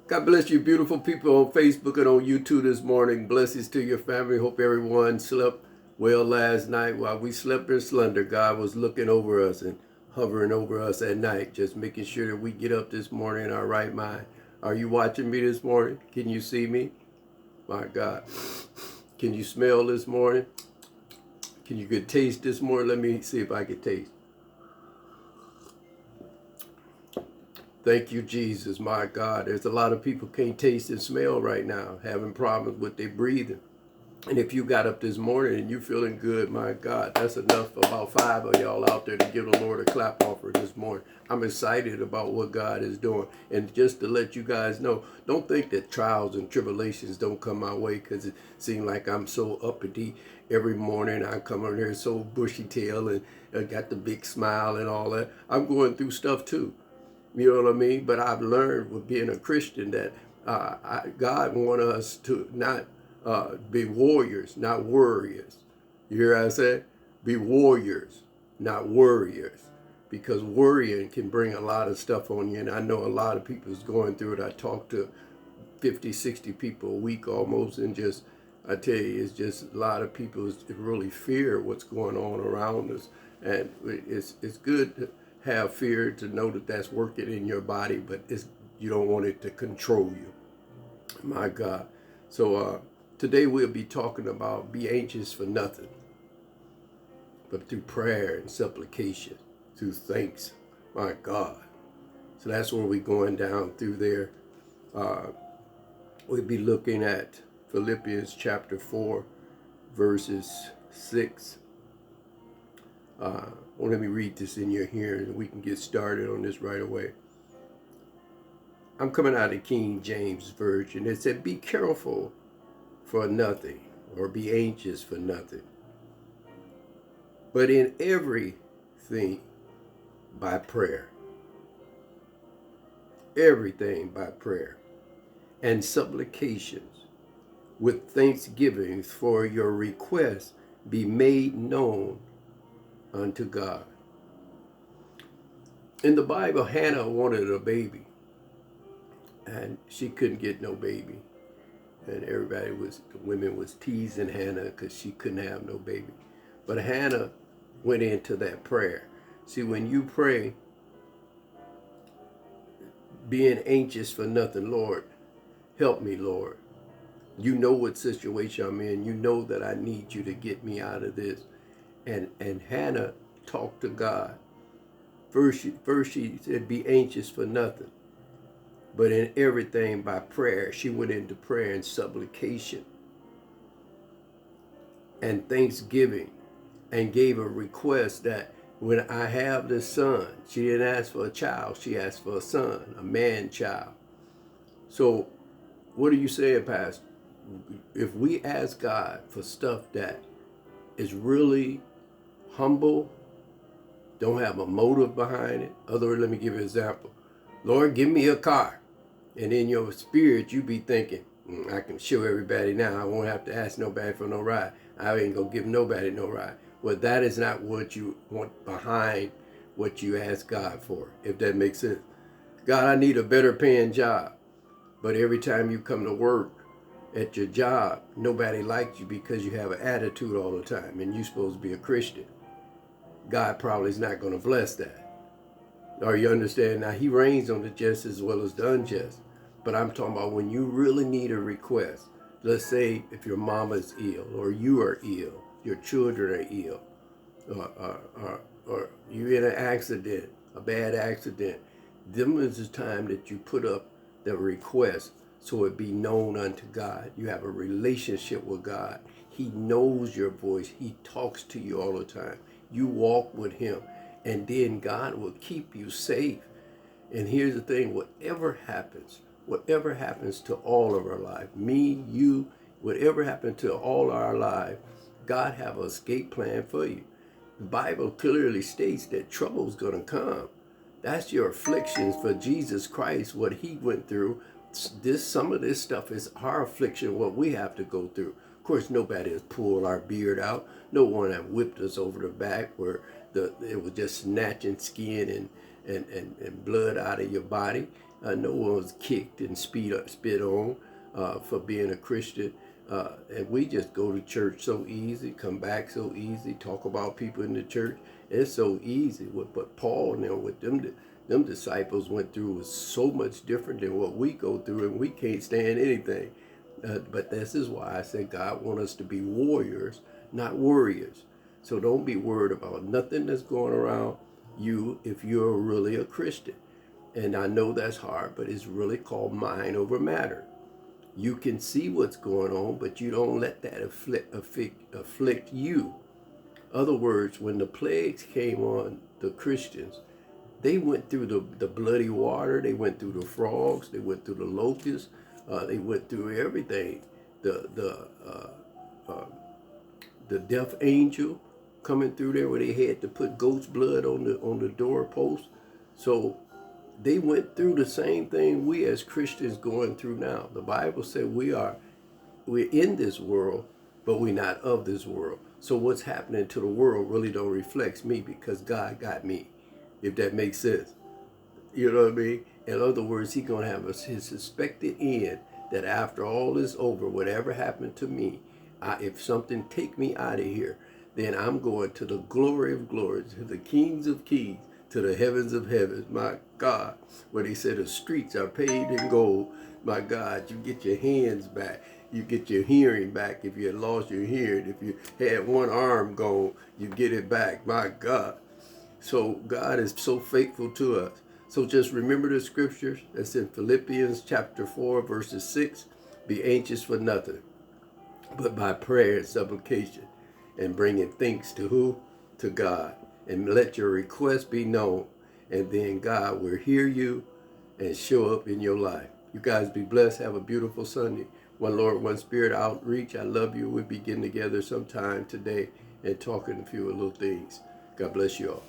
God bless you, beautiful people on Facebook and on YouTube this morning. Blessings to your family. Hope everyone slept well last night. While we slept in slumber, God was looking over us and hovering over us at night, just making sure that we get up this morning in our right mind. Are you watching me this morning? Can you see me? My God. Can you smell this morning? Can you get taste this morning? Let me see if I can taste. Thank you, Jesus. My God, there's a lot of people can't taste and smell right now, having problems with their breathing. And if you got up this morning and you feeling good, my God, that's enough for about 5 of y'all out there to give the Lord a clap offer this morning. I'm excited about what God is doing. And just to let you guys know, don't think that trials and tribulations don't come my way, because it seems like I'm so uppity every morning. I come on here so bushy tail and I got the big smile and all that. I'm going through stuff too. You know what I mean? But I've learned with being a Christian that God wants us to not be warriors, not warriors. You hear what I said? Be warriors, not warriors. Because worrying can bring a lot of stuff on you. And I know a lot of people is going through it. I talk to 50, 60 people a week almost. And just, I tell you, it's just a lot of people really fear what's going on around us. And it's good to have fear, to know that that's working in your body, but you don't want it to control you. My God. So today we'll be talking about be anxious for nothing, but through prayer and supplication, through thanks. My God. So that's where we're going down through there. We'll be looking at Philippians chapter 4, verses 6. Well, let me read this in your hearing and we can get started on this right away. I'm coming out of King James Version. It said, be careful for nothing, or be anxious for nothing, but in everything by prayer. Everything by prayer and supplications with thanksgiving, for your requests be made known unto God. In the Bible, Hannah wanted a baby, and she couldn't get no baby. And the women was teasing Hannah because she couldn't have no baby. But Hannah went into that prayer. See, when you pray, being anxious for nothing, Lord, help me, Lord. You know what situation I'm in. You know that I need you to get me out of this. And Hannah talked to God. First she said, be anxious for nothing, but in everything by prayer. She went into prayer and supplication and thanksgiving, and gave a request that when I have this son, she didn't ask for a child, she asked for a son, a man child. So what are you saying, Pastor? If we ask God for stuff that is really humble, don't have a motive behind it. Other words, let me give you an example. Lord, give me a car. And in your spirit, you be thinking, I can show everybody now. I won't have to ask nobody for no ride. I ain't going to give nobody no ride. Well, that is not what you want behind what you ask God for, if that makes sense. God, I need a better paying job. But every time you come to work at your job, nobody likes you because you have an attitude all the time, and you're supposed to be a Christian. God probably is not going to bless that. Or you understand? Now, he reigns on the just as well as the unjust. But I'm talking about when you really need a request. Let's say if your mama is ill, or you are ill, your children are ill, or you're in an accident, a bad accident. Them is the time that you put up the request so it be known unto God. You have a relationship with God. He knows your voice. He talks to you all the time. You walk with him, and then God will keep you safe. And here's the thing, whatever happens to all of our life, me, you, whatever happens to all our life, God have an escape plan for you. The Bible clearly states that trouble's going to come. That's your afflictions for Jesus Christ, what he went through. Some of this stuff is our affliction, what we have to go through. Of course, nobody has pulled our beard out. No one have whipped us over the back where it was just snatching skin and blood out of your body. No one was kicked and spit on for being a Christian. And we just go to church so easy, come back so easy, talk about people in the church. It's so easy. But Paul and them, with them disciples went through was so much different than what we go through, and we can't stand anything. But this is why I said God wants us to be warriors, not warriors. So don't be worried about nothing that's going around you if you're really a Christian. And I know that's hard, but it's really called mind over matter. You can see what's going on, but you don't let that afflict you. Other words, when the plagues came on the Christians, they went through the bloody water, they went through the frogs, they went through the locusts, they went through everything. The death angel coming through there where they had to put goat's blood on the doorpost. So they went through the same thing we as Christians going through now. The Bible said we're in this world, but we're not of this world. So what's happening to the world really don't reflect me because God got me, if that makes sense. You know what I mean? In other words, he's going to have his expected end that after all is over, whatever happened to me, if something take me out of here, then I'm going to the glory of glories, to the kings of kings, to the heavens of heavens. My God, when he said the streets are paved in gold, my God, you get your hands back. You get your hearing back if you had lost your hearing. If you had one arm gone, you get it back. My God. So God is so faithful to us. So just remember the scriptures. That's in Philippians chapter 4, verses 6. Be anxious for nothing, but by prayer and supplication, and bringing thanks to who? To God. And let your requests be known. And then God will hear you and show up in your life. You guys be blessed. Have a beautiful Sunday. One Lord, one Spirit outreach. I love you. We'll be getting together sometime today and talking a few little things. God bless you all.